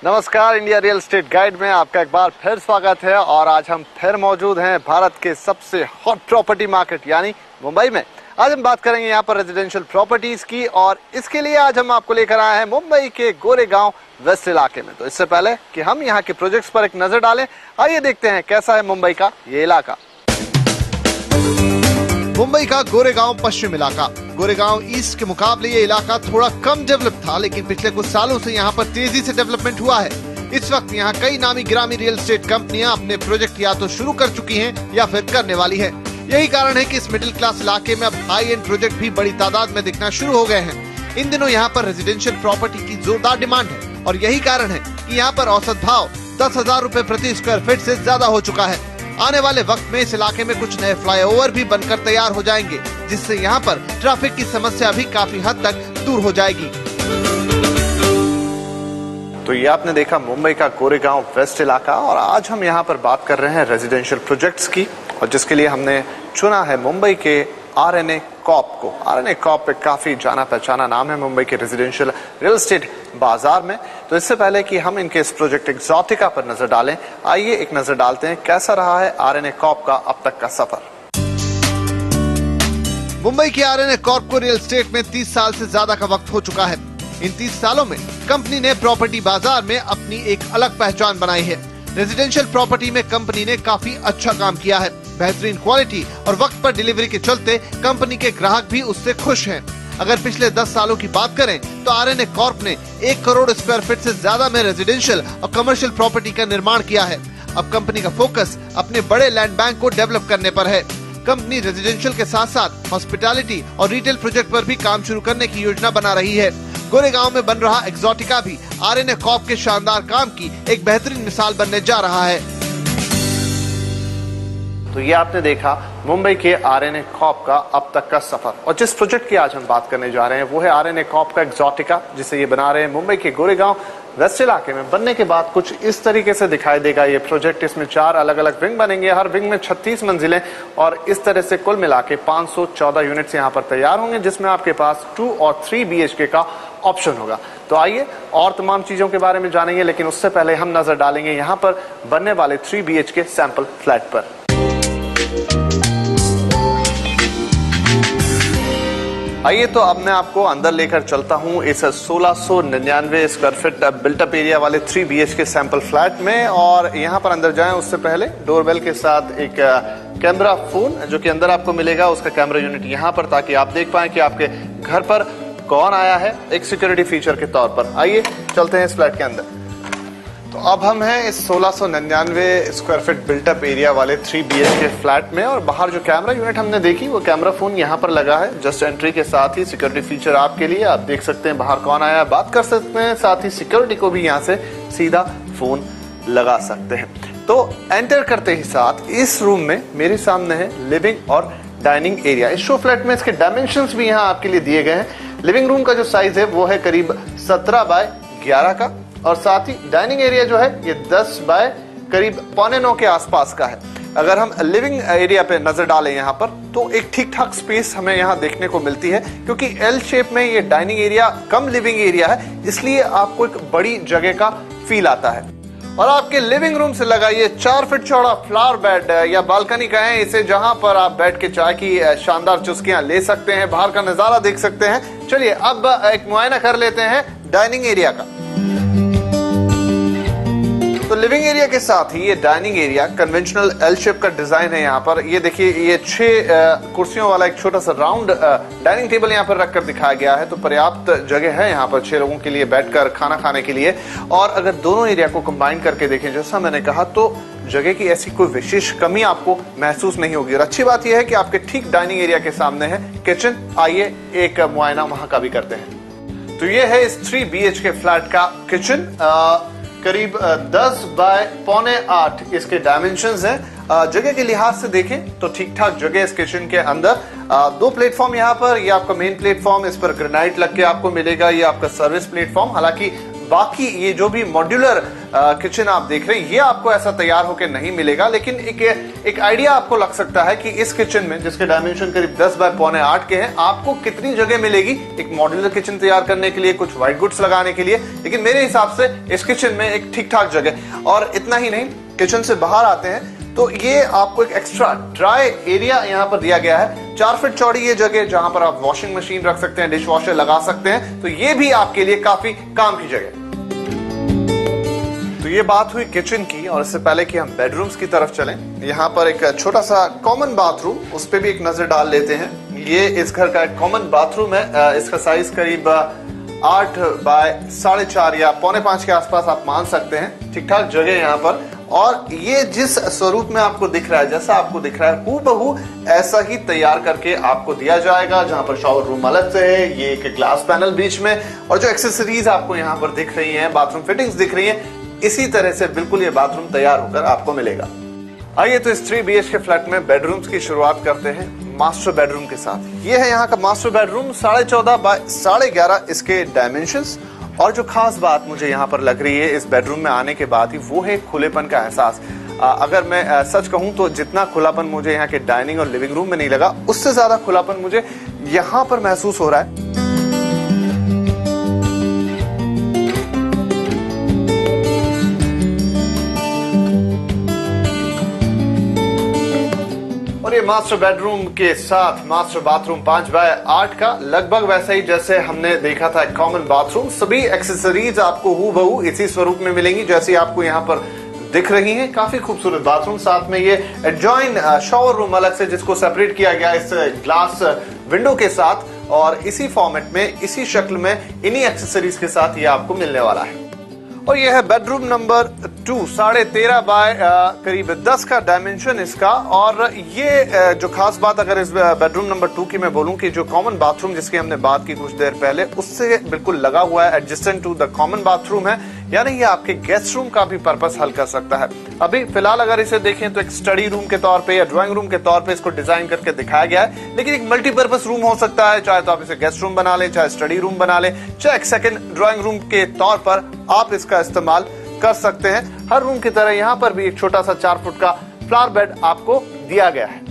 नमस्कार, India real estate guide में आपका एक बार फिर स्वागत है। और आज हम फिर मौजूद हैं भारत के सबसे हॉट प्रॉपर्टी मार्केट यानी मुंबई में। आज हम बात करेंगे यहाँ पर रेजिडेंशियल प्रॉपर्टीज की, और इसके लिए आज हम आपको लेकर आए हैं मुंबई के गोरेगांव वेस्ट इलाके में। तो इससे पहले कि हम यहाँ के प्रोजेक्ट्स पर एक नजर डालें, आइए देखते हैं कैसा है मुंबई का ये इलाका। मुंबई का गोरेगांव पश्चिम इलाका। गोरेगांव ईस्ट के मुकाबले ये इलाका थोड़ा कम डेवलप था, लेकिन पिछले कुछ सालों से यहाँ पर तेजी से डेवलपमेंट हुआ है। इस वक्त यहाँ कई नामी गिरामी रियल एस्टेट कंपनियां अपने प्रोजेक्ट या तो शुरू कर चुकी हैं या फिर करने वाली है। यही कारण है कि इस मिडिल क्लास इलाके में अब हाई एंड प्रोजेक्ट भी बड़ी तादाद में दिखना शुरू हो गए हैं। इन दिनों यहाँ पर रेजिडेंशियल प्रॉपर्टी की जोरदार डिमांड है, और यही कारण है कि यहाँ पर औसत भाव 10,000 रूपए प्रति स्क्वायर फीट से ज्यादा हो चुका है। आने वाले वक्त में इस इलाके में कुछ नए फ्लाईओवर भी बनकर तैयार हो जाएंगे, जिससे यहाँ पर ट्रैफिक की समस्या भी काफी हद तक दूर हो जाएगी। तो ये आपने देखा मुंबई का गोरेगांव वेस्ट इलाका, और आज हम यहाँ पर बात कर रहे हैं रेजिडेंशियल प्रोजेक्ट्स की, और जिसके लिए हमने चुना है मुंबई के RNA कॉर्प को। RNA कॉर्प एक काफी जाना पहचाना नाम है मुंबई के रेजिडेंशियल रियल एस्टेट बाजार में। तो इससे पहले कि हम इनके इस प्रोजेक्ट एक्सोटिका पर नजर डालें, आइए एक नजर डालते हैं कैसा रहा है RNA कॉर्प का अब तक का सफर। मुंबई की RNA कॉर्प को रियल एस्टेट में 30 साल से ज्यादा का वक्त हो चुका है। इन 30 सालों में कंपनी ने प्रॉपर्टी बाजार में अपनी एक अलग पहचान बनाई है। रेजिडेंशियल प्रॉपर्टी में कंपनी ने काफी अच्छा काम किया है। बेहतरीन क्वालिटी और वक्त पर डिलीवरी के चलते कंपनी के ग्राहक भी उससे खुश हैं। अगर पिछले 10 सालों की बात करें तो RNA कॉर्प ने 1 करोड़ स्क्वायर फीट से ज्यादा में रेजिडेंशियल और कमर्शियल प्रॉपर्टी का निर्माण किया है। अब कंपनी का फोकस अपने बड़े लैंड बैंक को डेवलप करने पर है। कंपनी रेजिडेंशियल के साथ साथ हॉस्पिटैलिटी और रिटेल प्रोजेक्ट पर भी काम शुरू करने की योजना बना रही है। गोरेगांव में बन रहा एक्सोटिका भी RNA कॉर्प के शानदार काम की एक बेहतरीन मिसाल बनने जा रहा है। तो ये आपने देखा मुंबई के RNA कॉर्प का अब तक का सफर, और जिस प्रोजेक्ट की आज हम बात करने जा रहे हैं वो है RNA कॉर्प का एक्सोटिका, जिसे ये बना रहे हैं मुंबई के गोरेगांव वेस्ट इलाके में। बनने के बाद कुछ इस तरीके से दिखाई देगा ये प्रोजेक्ट। इसमें 4 अलग अलग विंग बनेंगे, हर विंग में 36 मंजिलें, और इस तरह से कुल मिला के 514 यूनिट्स यहाँ पर तैयार होंगे, जिसमें आपके पास 2 और 3 BHK का ऑप्शन होगा। तो आइए और तमाम चीजों के बारे में जानेंगे, लेकिन उससे पहले हम नजर डालेंगे यहाँ पर बनने वाले 3 BHK सैंपल फ्लैट पर। आइए तो अब मैं आपको अंदर लेकर चलता हूं इस 1699 स्क्वायर फीट बिल्टअप एरिया वाले 3 BHK सैंपल फ्लैट में। और यहां पर अंदर जाएं उससे पहले डोरबेल के साथ एक कैमरा फोन जो कि अंदर आपको मिलेगा, उसका कैमरा यूनिट यहां पर, ताकि आप देख पाएं कि आपके घर पर कौन आया है, एक सिक्योरिटी फीचर के तौर पर। आइए चलते हैं इस फ्लैट के अंदर। तो अब हम हैं इस 1699 स्क्वायर फीट बिल्टअप एरिया वाले 3 BHK फ्लैट में, और बाहर जो कैमरा यूनिट हमने देखी वो कैमरा फोन यहाँ पर लगा है। जस्ट एंट्री के साथ ही सिक्योरिटी फीचर आपके लिए, आप देख सकते हैं बाहर कौन आया है, बात कर सकते हैं, साथ ही सिक्योरिटी को भी यहाँ से सीधा फोन लगा सकते हैं। तो एंटर करते ही साथ इस रूम में मेरे सामने है लिविंग और डाइनिंग एरिया। इस शो फ्लैट में इसके डायमेंशंस भी यहाँ आपके लिए दिए गए हैं। लिविंग रूम का जो साइज है वो है करीब 17 बाय 11 का, और साथ ही डाइनिंग एरिया जो है ये 10 बाय करीब 8.25 के आसपास का है। अगर हम लिविंग एरिया पे नजर डालें यहाँ पर, तो एक ठीक ठाक स्पेस हमें यहाँ देखने को मिलती है, क्योंकि L शेप में ये डाइनिंग एरिया कम लिविंग एरिया है, इसलिए आपको एक बड़ी जगह का फील आता है। और आपके लिविंग रूम से लगा ये 4 फीट चौड़ा फ्लावर बेड या बालकनी कहें इसे, जहां पर आप बैठ के चाय की शानदार चुस्कियां ले सकते हैं, बाहर का नजारा देख सकते हैं। चलिए अब एक मुआयना कर लेते हैं डाइनिंग एरिया का। तो लिविंग एरिया के साथ ही ये dining area conventional L shape का डिजाइन है। यहाँ पर ये देखिए, ये 6 कुर्सियों वाला एक छोटा सा राउंड डाइनिंग टेबल यहाँ पर रखकर दिखाया गया है। तो पर्याप्त जगह है यहाँ पर 6 लोगों के लिए बैठकर खाना खाने के लिए। और अगर दोनों एरिया को कंबाइन करके देखें, जैसा मैंने कहा, तो जगह की ऐसी कोई विशेष कमी आपको महसूस नहीं होगी। और अच्छी बात यह है कि आपके ठीक डाइनिंग एरिया के सामने है किचन। आइए एक मुआयना वहां का भी करते हैं। तो ये है इस 3 BHK फ्लैट का किचन। करीब 10 बाय 7.25 इसके डायमेंशंस हैं। जगह के लिहाज से देखें तो ठीक ठाक जगह इस किचन के अंदर। 2 प्लेटफॉर्म यहाँ पर, ये आपका मेन प्लेटफॉर्म, इस पर ग्रेनाइट लग के आपको मिलेगा। ये आपका सर्विस प्लेटफॉर्म, हालांकि बाकी ये जो भी मॉड्यूलर किचन आप देख रहे हैं ये आपको ऐसा तैयार होकर नहीं मिलेगा, लेकिन एक आइडिया आपको लग सकता है कि इस किचन में, जिसके डायमेंशन करीब 10 बाय 7.25 के हैं, आपको कितनी जगह मिलेगी एक मॉड्यूलर किचन तैयार करने के लिए, कुछ व्हाइट गुड्स लगाने के लिए। लेकिन मेरे हिसाब से इस किचन में एक ठीक ठाक जगह। और इतना ही नहीं, किचन से बाहर आते हैं तो ये आपको एक एक्स्ट्रा ड्राई एरिया यहाँ पर दिया गया है। 4 फीट चौड़ी ये जगह जहां पर आप वॉशिंग मशीन रख सकते हैं, डिश वॉशर लगा सकते हैं, तो ये भी आपके लिए काफी काम की जगह। तो ये बात हुई किचन की, और इससे पहले कि हम बेडरूम्स की तरफ चलें, यहाँ पर एक छोटा सा कॉमन बाथरूम, उस पर भी एक नजर डाल लेते हैं। ये इस घर का एक कॉमन बाथरूम है। इसका साइज करीब 8 बाय 4.5 या 4.25 के आसपास आप मान सकते हैं। ठीक ठाक जगह यहाँ पर। और ये जिस स्वरूप में आपको दिख रहा है, जैसा आपको दिख रहा है, हूबहू ऐसा ही तैयार करके आपको दिया जाएगा। जहां पर शॉवर रूम अलग से है, ये एक ग्लास पैनल बीच में, और जो एक्सेसरीज आपको यहाँ पर दिख रही हैं, बाथरूम फिटिंग्स दिख रही हैं, इसी तरह से बिल्कुल ये बाथरूम तैयार होकर आपको मिलेगा। आइए तो इस 3 BHK फ्लैट में बेडरूम्स की शुरुआत करते हैं मास्टर बेडरूम के साथ। ये है यहाँ का मास्टर बेडरूम, 14.5 बाय 11.5 इसके डायमेंशंस। और जो खास बात मुझे यहाँ पर लग रही है इस बेडरूम में आने के बाद ही, वो है खुलेपन का एहसास। अगर मैं सच कहूँ तो जितना खुलापन मुझे यहाँ के डाइनिंग और लिविंग रूम में नहीं लगा, उससे ज्यादा खुलापन मुझे यहाँ पर महसूस हो रहा है। और ये मास्टर बेडरूम के साथ मास्टर बाथरूम 5 बाय 8 का, लगभग वैसा ही जैसे हमने देखा था कॉमन बाथरूम। सभी एक्सेसरीज आपको हूबहू इसी स्वरूप में मिलेंगी जैसी आपको यहाँ पर दिख रही हैं। काफी खूबसूरत बाथरूम, साथ में ये एडजॉइन शॉवर रूम अलग से, जिसको सेपरेट किया गया इस ग्लास विंडो के साथ, और इसी फॉर्मेट में, इसी शक्ल में, इन्हीं एक्सेसरीज के साथ ये आपको मिलने वाला है। और ये है बेडरूम नंबर 2, 13.5 बाय करीब 10 का डायमेंशन इसका। और ये जो खास बात अगर इस बेडरूम नंबर 2 की मैं बोलूं, कि जो कॉमन बाथरूम जिसकी हमने बात की कुछ देर पहले, उससे बिल्कुल लगा हुआ है, adjacent to the common bathroom है, यानी ये आपके गेस्ट रूम का भी पर्पस हल कर सकता है। अभी फिलहाल अगर इसे देखें तो एक स्टडी रूम के तौर पे या ड्राइंग रूम के तौर पे इसको डिजाइन करके दिखाया गया है, लेकिन एक मल्टीपर्पस रूम हो सकता है। चाहे तो आप इसे गेस्ट रूम बना लें, चाहे स्टडी रूम बना लें, चाहे एक सेकंड ड्राइंग रूम के तौर पर आप इसका इस्तेमाल कर सकते हैं। हर रूम की तरह यहाँ पर भी एक छोटा सा 4 फुट का फ्लावर बेड आपको दिया गया है।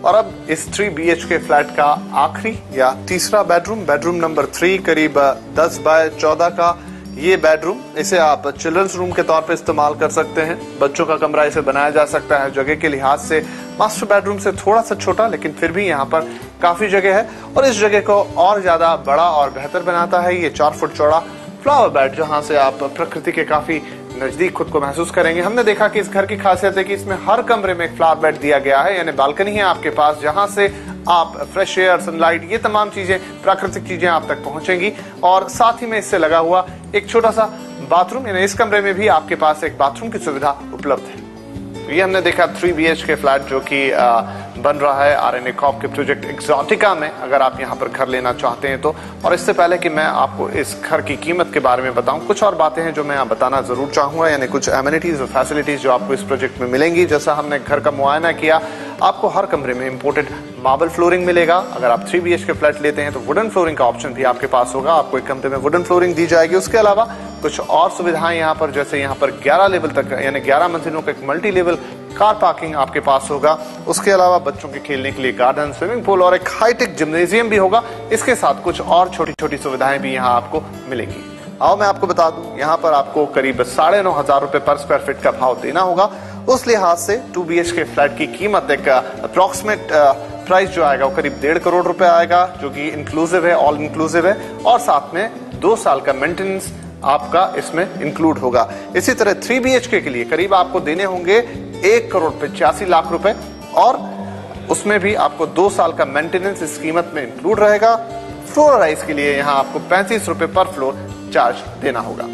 और अब इस 3 BHK फ्लैट का आखिरी या तीसरा बेडरूम, बेडरूम नंबर 3, करीब 10 बाय 14 का ये बेडरूम, इसे आप चिल्ड्रंस रूम के तौर पे इस्तेमाल कर सकते हैं। बच्चों का कमरा इसे बनाया जा सकता है। जगह के लिहाज से मास्टर बेडरूम से थोड़ा सा छोटा, लेकिन फिर भी यहाँ पर काफी जगह है। और इस जगह को और ज्यादा बड़ा और बेहतर बनाता है ये 4 फुट चौड़ा फ्लावर बेड, जहां से आप प्रकृति के काफी नजदीक खुद को महसूस करेंगे। हमने देखा कि इस घर की खासियत है कि इसमें हर कमरे में एक फ्लावर बेड दिया गया है, यानी बालकनी है आपके पास, जहां से आप फ्रेश एयर, सनलाइट, ये तमाम चीजें, प्राकृतिक चीजें आप तक पहुंचेंगी। और साथ ही में इससे लगा हुआ एक छोटा सा बाथरूम, यानी इस कमरे में भी आपके पास एक बाथरूम की सुविधा उपलब्ध है। ये हमने देखा 3 BHK फ्लैट जो कि बन रहा है RNA कॉर्प के प्रोजेक्ट एक्सोटिका में, अगर आप यहाँ पर घर लेना चाहते हैं तो। और इससे पहले कि मैं आपको इस घर की कीमत के बारे में बताऊं, कुछ और बातें हैं जो मैं बताना जरूर चाहूंगा, यानी कुछ एमिनिटीज और फैसिलिटीज जो आपको इस प्रोजेक्ट में मिलेंगी। जैसा हमने घर का मुआयना किया, आपको हर कमरे में इंपोर्टेड मार्बल फ्लोरिंग मिलेगा। अगर आप 3 BHK फ्लैट लेते हैं तो वुडन फ्लोरिंग का ऑप्शन भी आपके पास होगा, आपको एक कमरे में वुडन फ्लोरिंग दी जाएगी। उसके अलावा कुछ और सुविधाएं यहाँ पर, जैसे यहाँ पर 11 लेवल तक, यानी 11 मंजिलों का एक मल्टी लेवल कार पार्किंग आपके पास होगा। उसके अलावा बच्चों के खेलने के लिए गार्डन, स्विमिंग पूल और एक हाईटेक जिम्नेजियम भी होगा। इसके साथ कुछ और छोटी छोटी सुविधाएं भी यहाँ आपको मिलेंगी। आओ मैं आपको बता दूं, यहाँ पर आपको करीब 9,500 रुपए पर स्क्वायर फीट का भाव देना होगा। उस लिहाज से 2 BHK फ्लैट की कीमत, एक अप्रोक्सीमेट प्राइस जो आएगा वो करीब 1.5 करोड़ रुपए आएगा, जो कि इंक्लूसिव है, ऑल इंक्लूसिव है। और साथ में 2 साल का मेंटेनेंस आपका इसमें इंक्लूड होगा। इसी तरह 3 BHK के लिए करीब आपको देने होंगे 1 करोड़ 85 लाख रुपए, और उसमें भी आपको 2 साल का मेंटेनेंस इस कीमत में इंक्लूड रहेगा। फ्लोर राइज के लिए यहाँ आपको 35 रुपए पर फ्लोर चार्ज देना होगा।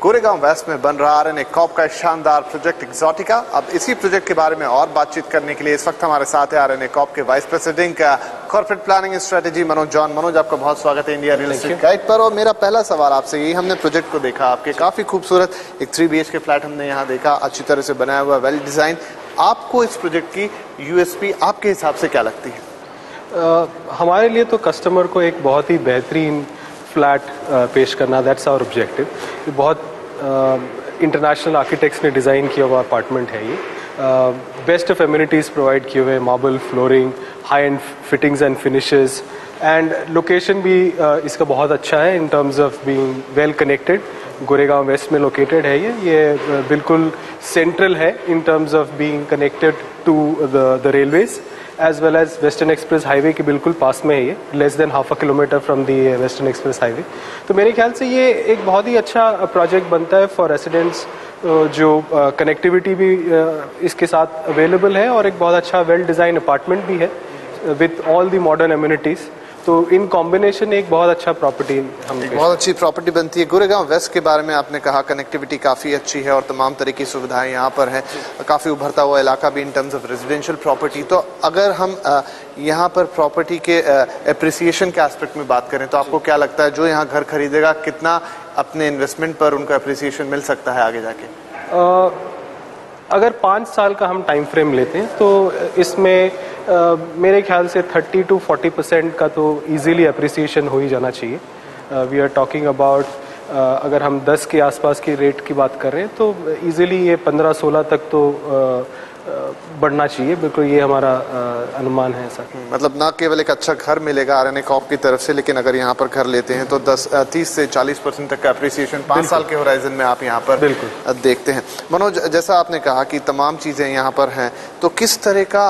गोरेगांव वेस्ट में बन रहा RNA कॉर्प का शानदार प्रोजेक्ट एक्सोटिका। अब इसी प्रोजेक्ट के बारे में और बातचीत करने के लिए इस वक्त हमारे साथ है RNA कॉर्प के वाइस प्रेसिडेंट का corporate planning strategy Manoj John. Manoj, आपका बहुत स्वागत है इंडिया रियल एस्टेट गाइड पर। और मेरा पहला सवाल आपसे यही, हमने प्रोजेक्ट को देखा, आपके काफी खूबसूरत एक 3 BHK फ्लैट हमने यहाँ देखा, अच्छी तरह से बनाया हुआ, वेल डिजाइन। आपको इस प्रोजेक्ट की USP आपके हिसाब से क्या लगती है? हमारे लिए तो कस्टमर को एक बहुत ही बेहतरीन फ्लैट पेश करना, दैट्स आवर ऑब्जेक्टिव। ये बहुत इंटरनेशनल आर्किटेक्ट्स ने डिज़ाइन किया हुआ अपार्टमेंट है ये। बेस्ट ऑफ एमिनिटीज़ प्रोवाइड किए हुए, marble flooring, high end fittings and finishes, and location भी इसका बहुत अच्छा है in terms of being well connected. Goregaon west में लोकेटेड है ये बिल्कुल सेंट्रल है in terms of being connected to the railways as well as western express highway के बिल्कुल पास में है ये, less than half a kilometre from the western express highway. तो मेरे ख्याल से ये एक बहुत ही अच्छा प्रोजेक्ट बनता है फॉर रेसिडेंट्स, जो कनेक्टिविटी भी इसके साथ अवेलेबल है और एक बहुत अच्छा वेल डिज़ाइन अपार्टमेंट भी है with all the modern amenities. तो इन कॉम्बिनेशन एक बहुत अच्छा प्रॉपर्टी बहुत अच्छी प्रॉपर्टी बनती है। गोरेगांव वेस्ट के बारे में आपने कहा कनेक्टिविटी काफ़ी अच्छी है और तमाम तरह की सुविधाएं यहाँ पर हैं, काफ़ी उभरता हुआ इलाका भी इन टर्म्स ऑफ रेजिडेंशियल प्रॉपर्टी। तो अगर हम यहाँ पर प्रॉपर्टी के एप्रिसिएशन के एस्पेक्ट में बात करें तो आपको क्या लगता है जो यहाँ घर खरीदेगा कितना अपने इन्वेस्टमेंट पर उनको एप्रिसिएशन मिल सकता है आगे जाके? अगर 5 साल का हम टाइम फ्रेम लेते हैं तो इसमें मेरे ख्याल से 30 to 40% का तो इजीली अप्रिसिएशन हो ही जाना चाहिए। वी आर टॉकिंग अबाउट, अगर हम 10 के आसपास की रेट की बात कर रहे हैं तो इजीली ये 15-16 तक तो बढ़ना चाहिए। बिल्कुल ये हमारा अनुमान है सर। मतलब ना केवल एक अच्छा घर मिलेगा आरएनए कॉर्प की तरफ से, लेकिन अगर यहाँ पर घर लेते हैं तो 30 से 40% तक का अप्रिसिएशन 5 साल के होराइजन में आप यहाँ पर देखते हैं। मनोज, जैसा आपने कहा कि तमाम चीज़ें यहाँ पर हैं, तो किस तरह का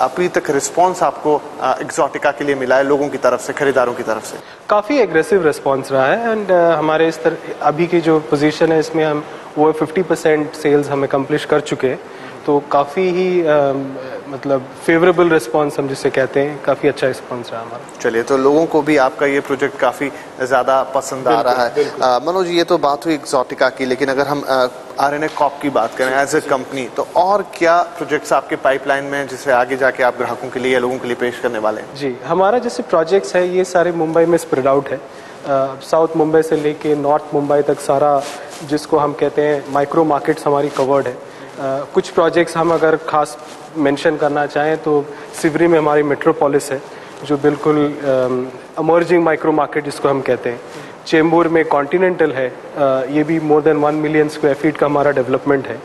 अभी तक रिस्पॉन्स आपको एक्सोटिका के लिए मिला है लोगों की तरफ से, खरीदारों की तरफ से? काफ़ी एग्रेसिव रिस्पॉन्स रहा है एंड हमारे इस तरह अभी की जो पोजीशन है इसमें हम वो 50% सेल्स हम अकम्प्लिश कर चुके हैं। तो काफ़ी ही मतलब फेवरेबल रिस्पांस हम जिसे कहते हैं, काफ़ी अच्छा रिस्पांस रहा हमारा। चलिए, तो लोगों को भी आपका ये प्रोजेक्ट काफ़ी ज़्यादा पसंद आ रहा है। मनोज, ये तो बात हुई एक्सोटिका की, लेकिन अगर हम आरएनए कॉर्प की बात करें एज ए कंपनी, तो और क्या प्रोजेक्ट्स आपके पाइपलाइन में हैं जिसे आगे जाके आप ग्राहकों के लिए या लोगों के लिए पेश करने वाले हैं? जी, हमारा जैसे प्रोजेक्ट्स है ये सारे मुंबई में स्प्रेड आउट है। साउथ मुंबई से लेके नॉर्थ मुंबई तक सारा जिसको हम कहते हैं माइक्रो मार्केट्स हमारी कवर्ड है। कुछ प्रोजेक्ट्स हम अगर खास मेंशन करना चाहें तो सिवरी में हमारी मेट्रोपोलिस है जो बिल्कुल अमर्जिंग माइक्रो मार्केट जिसको हम कहते हैं। चेंबूर में कॉन्टिनेंटल है, ये भी more than 1 million square feet का हमारा डेवलपमेंट है।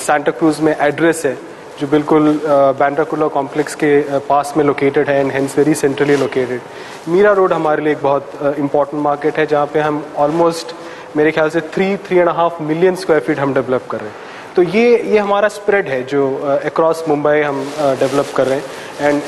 सांता क्रूज में एड्रेस है जो बिल्कुल बैंड्राकुला कॉम्प्लेक्स के पास में लोकेटेड है and hence very centrally located. Mira road हमारे लिए एक बहुत इंपॉर्टेंट मार्केट है जहाँ पे हम ऑलमोस्ट मेरे ख्याल से 3.5 मिलियन स्क्वायर फीट हम डेवलप कर रहे हैं। तो ये हमारा स्प्रेड है जो अक्रॉस मुंबई हम डेवलप कर रहे हैं एंड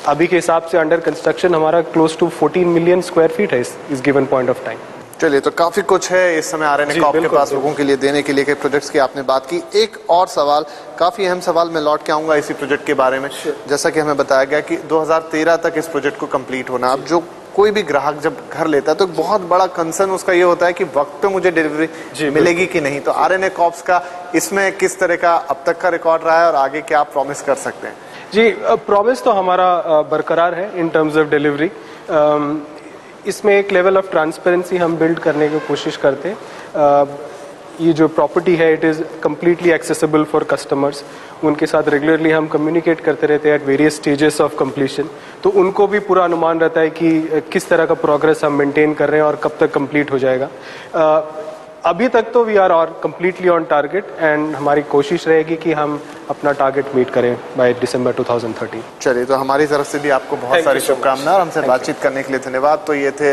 अभी के हिसाब से अंडर कंस्ट्रक्शन हमारा close to 14 million square feet है इस गिवन पॉइंट ऑफ टाइम। चलिए, तो काफी कुछ है इस समय आरएनए कॉर्प के पास लोगों के लिए देने के लिए कई प्रोजेक्ट्स की आपने बात की। एक और सवाल, काफी अहम सवाल, मैं लौट के आऊंगा इसी प्रोजेक्ट के बारे में। जैसा कि हमें बताया गया कि 2013 तक इस प्रोजेक्ट को कंप्लीट होना। अब जो कोई भी ग्राहक जब घर लेता है तो बहुत बड़ा कंसर्न उसका ये होता है कि वक्त पे मुझे डिलीवरी मिलेगी कि नहीं। तो आरएनए कॉर्प्स का इसमें किस तरह का अब तक का रिकॉर्ड रहा है और आगे क्या आप प्रॉमिस कर सकते हैं? जी, प्रॉमिस तो हमारा बरकरार है इन टर्म्स ऑफ डिलीवरी। इसमें एक लेवल ऑफ ट्रांसपेरेंसी हम बिल्ड करने की कोशिश करते हैं। ये जो प्रॉपर्टी है it is completely accessible for customers. उनके साथ रेगुलरली हम कम्युनिकेट करते रहते हैं at various stages of completion, तो उनको भी पूरा अनुमान रहता है कि किस तरह का प्रोग्रेस हम मेंटेन कर रहे हैं और कब तक कंप्लीट हो जाएगा। अभी तक तो we are completely on target and हमारी कोशिश रहेगी कि हम अपना टारगेट मीट करें बाय दिसंबर 2030। चलिए, तो हमारी तरफ से भी आपको बहुत सारी शुभकामनाएं और हमसे बातचीत करने के लिए धन्यवाद। तो ये थे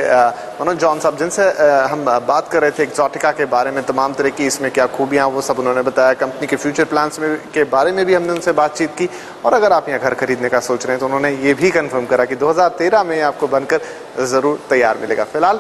मनोज जॉन साहब जिनसे हम बात कर रहे थे एक्सोटिका के बारे में, तमाम तरह की इसमें क्या खूबियां वो सब उन्होंने बताया। कंपनी के फ्यूचर प्लान्स के बारे में भी हमने उनसे बातचीत की और अगर आप यहाँ घर खरीदने का सोच रहे हैं तो उन्होंने ये भी कन्फर्म करा कि 2013 में आपको बनकर जरूर तैयार मिलेगा। फिलहाल